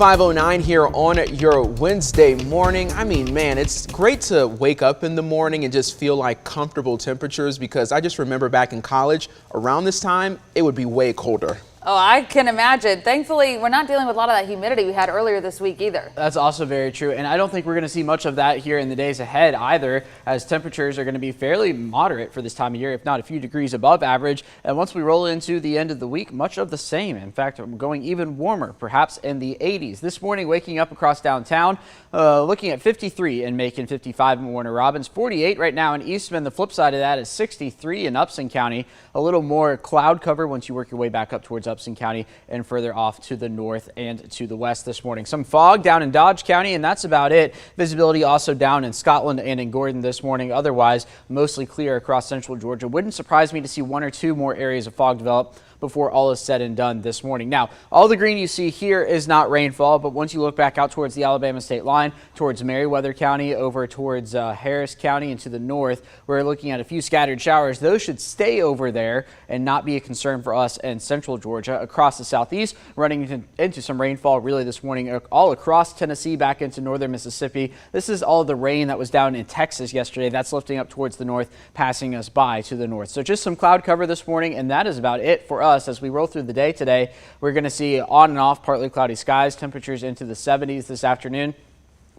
5:09 here on your Wednesday morning. I mean, man, it's great to wake up in the morning and just feel like comfortable temperatures, because I just remember back in college around this time, it would be way colder. Oh, I can imagine. Thankfully, we're not dealing with a lot of that humidity we had earlier this week either. That's also very true. And I don't think we're going to see much of that here in the days ahead either, as temperatures are going to be fairly moderate for this time of year, if not a few degrees above average. And once we roll into the end of the week, much of the same. In fact, going even warmer, perhaps in the 80s. This morning, waking up across downtown, looking at 53 in Macon, 55 in Warner Robins, 48 right now in Eastman. The flip side of that is 63 in Upson County. A little more cloud cover once you work your way back up towards Upson County and further off to the north and to the west this morning. Some fog down in Dodge County, and that's about it. Visibility also down in Scotland and in Gordon this morning. Otherwise, mostly clear across central Georgia. Wouldn't surprise me to see one or two more areas of fog develop before all is said and done this morning. Now, all the green you see here is not rainfall, but once you look back out towards the Alabama state line, towards Meriwether County, over towards Harris County and to the north, we're looking at a few scattered showers. Those should stay over there and not be a concern for us in central Georgia. Across the southeast, running into some rainfall really this morning all across Tennessee, back into northern Mississippi. This is all the rain that was down in Texas yesterday. That's lifting up towards the north, passing us by to the north. So just some cloud cover this morning, and that is about it for us. As we roll through the day today, we're going to see on and off partly cloudy skies, temperatures into the 70s this afternoon.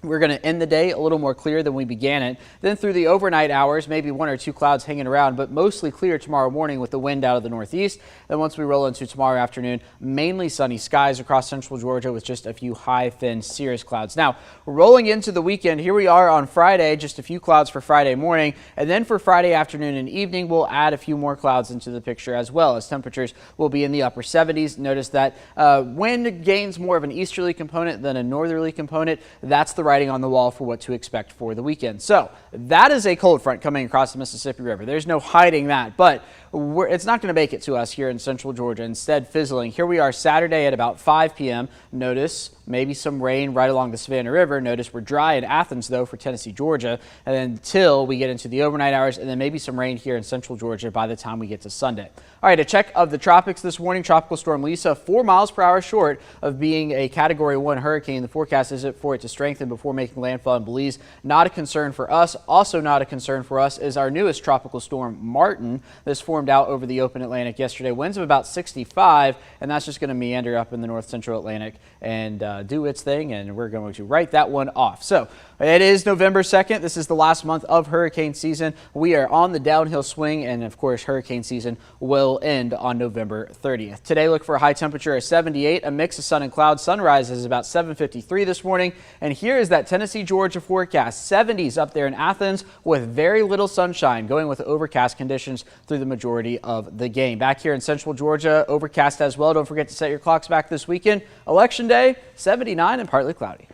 We're going to end the day a little more clear than we began it. Then through the overnight hours, maybe one or two clouds hanging around, but mostly clear tomorrow morning with the wind out of the northeast. Then once we roll into tomorrow afternoon, mainly sunny skies across central Georgia with just a few high, thin cirrus clouds. Now, rolling into the weekend, here we are on Friday, just a few clouds for Friday morning. And then for Friday afternoon and evening, we'll add a few more clouds into the picture as well, as temperatures will be in the upper 70s. Notice that wind gains more of an easterly component than a northerly component. That's the writing on the wall for what to expect for the weekend. So that is a cold front coming across the Mississippi River. There's no hiding that, but it's not going to make it to us here in central Georgia. Instead, fizzling. Here we are Saturday at about 5 p.m. Notice maybe some rain right along the Savannah River. Notice we're dry in Athens, though, for Tennessee, Georgia, and then until we get into the overnight hours, and then maybe some rain here in central Georgia by the time we get to Sunday. All right, a check of the tropics this morning. Tropical Storm Lisa, 4 miles per hour short of being a Category 1 hurricane. The forecast is for it to strengthen before making landfall in Belize. Not a concern for us. Also not a concern for us is our newest tropical storm, Martin. This formed out over the open Atlantic yesterday. Winds of about 65, and that's just going to meander up in the north central Atlantic and do its thing, and we're going to write that one off. So it is November 2nd. This is the last month of hurricane season. We are on the downhill swing, and of course, hurricane season will end on November 30th. Today, look for a high temperature of 78, a mix of sun and clouds. Sunrise is about 7:53 this morning, and here is that Tennessee, Georgia forecast. 70s up there in Athens with very little sunshine, going with overcast conditions through the majority of the game. Back here in central Georgia, overcast as well. Don't forget to set your clocks back this weekend. Election Day, 79 and partly cloudy.